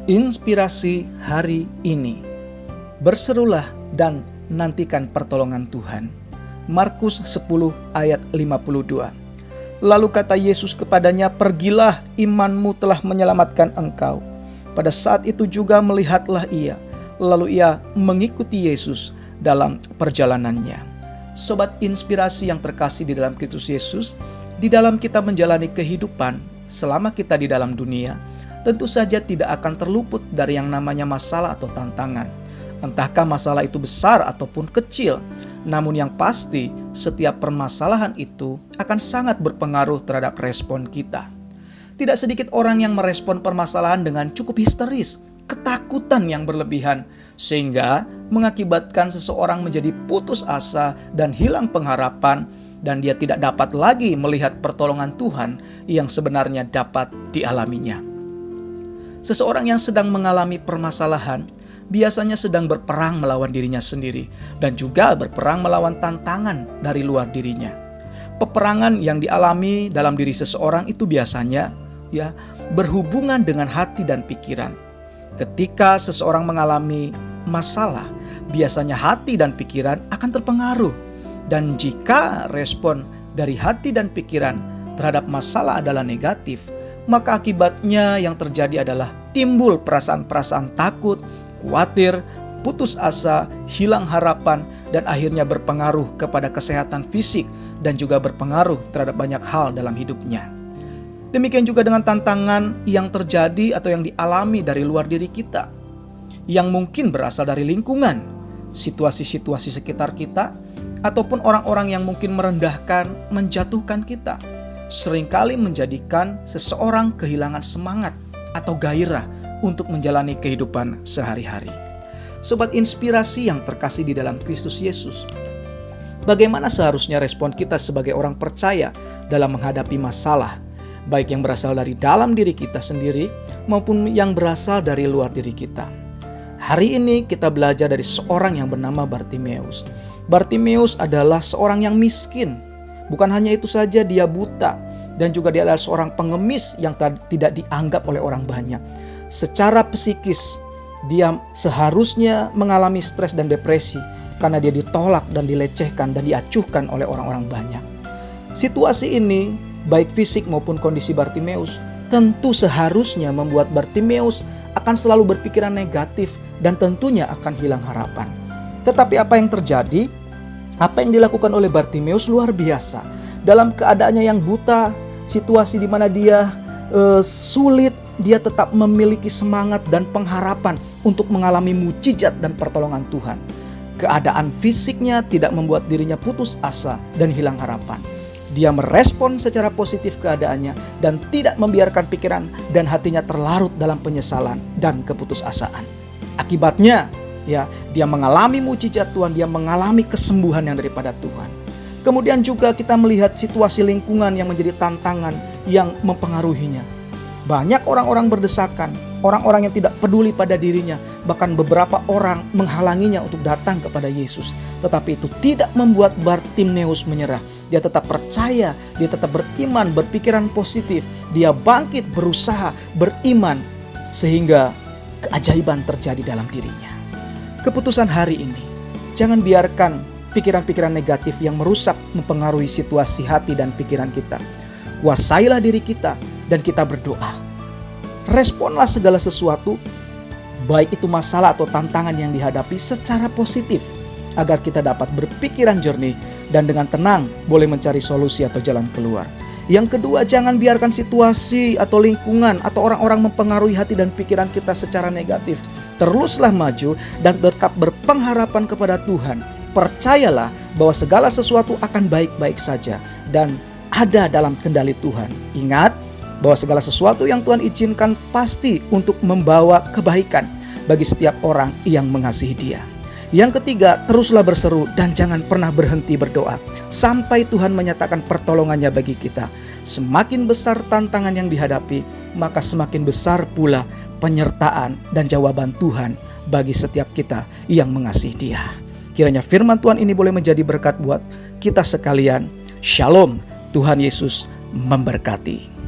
Inspirasi hari ini. Berserulah dan nantikan pertolongan Tuhan. Markus 10 ayat 52. Lalu kata Yesus kepadanya, "Pergilah, imanmu telah menyelamatkan engkau." Pada saat itu juga melihatlah ia. Lalu ia mengikuti Yesus dalam perjalanannya. Sobat inspirasi yang terkasih di dalam Kristus Yesus, di dalam kita menjalani kehidupan selama kita di dalam dunia, tentu saja tidak akan terluput dari yang namanya masalah atau tantangan. Entahkah masalah itu besar ataupun kecil, namun yang pasti setiap permasalahan itu akan sangat berpengaruh terhadap respon kita. Tidak sedikit orang yang merespon permasalahan dengan cukup histeris, ketakutan yang berlebihan, sehingga mengakibatkan seseorang menjadi putus asa dan hilang pengharapan, dan dia tidak dapat lagi melihat pertolongan Tuhan yang sebenarnya dapat dialaminya. Seseorang yang sedang mengalami permasalahan biasanya sedang berperang melawan dirinya sendiri dan juga berperang melawan tantangan dari luar dirinya. Peperangan yang dialami dalam diri seseorang itu biasanya berhubungan dengan hati dan pikiran. Ketika seseorang mengalami masalah, biasanya hati dan pikiran akan terpengaruh. Dan jika respon dari hati dan pikiran terhadap masalah adalah negatif, maka akibatnya yang terjadi adalah timbul perasaan-perasaan takut, khawatir, putus asa, hilang harapan, dan akhirnya berpengaruh kepada kesehatan fisik dan juga berpengaruh terhadap banyak hal dalam hidupnya. Demikian juga dengan tantangan yang terjadi atau yang dialami dari luar diri kita, yang mungkin berasal dari lingkungan, situasi-situasi sekitar kita, ataupun orang-orang yang mungkin merendahkan, menjatuhkan kita, seringkali menjadikan seseorang kehilangan semangat atau gairah untuk menjalani kehidupan sehari-hari. Sobat inspirasi yang terkasih di dalam Kristus Yesus, bagaimana seharusnya respon kita sebagai orang percaya dalam menghadapi masalah, baik yang berasal dari dalam diri kita sendiri maupun yang berasal dari luar diri kita? Hari ini kita belajar dari seorang yang bernama Bartimeus. Bartimeus adalah seorang yang miskin. Bukan hanya itu saja, dia buta dan juga dia adalah seorang pengemis yang tidak dianggap oleh orang banyak. Secara psikis, dia seharusnya mengalami stres dan depresi karena dia ditolak dan dilecehkan dan diacuhkan oleh orang-orang banyak. Situasi ini, baik fisik maupun kondisi Bartimeus, tentu seharusnya membuat Bartimeus akan selalu berpikiran negatif dan tentunya akan hilang harapan. Tetapi apa yang terjadi? Apa yang dilakukan oleh Bartimeus luar biasa. Dalam keadaannya yang buta, situasi di mana dia sulit, dia tetap memiliki semangat dan pengharapan untuk mengalami mukjizat dan pertolongan Tuhan. Keadaan fisiknya tidak membuat dirinya putus asa dan hilang harapan. Dia merespon secara positif keadaannya dan tidak membiarkan pikiran dan hatinya terlarut dalam penyesalan dan keputusasaan. Akibatnya, dia mengalami mukjizat Tuhan, dia mengalami kesembuhan yang daripada Tuhan. Kemudian juga kita melihat situasi lingkungan yang menjadi tantangan yang mempengaruhinya. Banyak orang-orang berdesakan, orang-orang yang tidak peduli pada dirinya, bahkan beberapa orang menghalanginya untuk datang kepada Yesus. Tetapi itu tidak membuat Bartimeus menyerah. Dia tetap percaya, dia tetap beriman, berpikiran positif. Dia bangkit, berusaha, beriman, sehingga keajaiban terjadi dalam dirinya. Keputusan hari ini, jangan biarkan pikiran-pikiran negatif yang merusak mempengaruhi situasi hati dan pikiran kita. Kuasailah diri kita dan kita berdoa. Responlah segala sesuatu, baik itu masalah atau tantangan yang dihadapi, secara positif, agar kita dapat berpikiran jernih dan dengan tenang boleh mencari solusi atau jalan keluar. Yang kedua, jangan biarkan situasi atau lingkungan atau orang-orang mempengaruhi hati dan pikiran kita secara negatif. Teruslah maju dan tetap berpengharapan kepada Tuhan. Percayalah bahwa segala sesuatu akan baik-baik saja dan ada dalam kendali Tuhan. Ingat bahwa segala sesuatu yang Tuhan izinkan pasti untuk membawa kebaikan bagi setiap orang yang mengasihi Dia. Yang ketiga, teruslah berseru dan jangan pernah berhenti berdoa sampai Tuhan menyatakan pertolongannya bagi kita. Semakin besar tantangan yang dihadapi, maka semakin besar pula penyertaan dan jawaban Tuhan bagi setiap kita yang mengasihi Dia. Kiranya firman Tuhan ini boleh menjadi berkat buat kita sekalian. Shalom, Tuhan Yesus memberkati.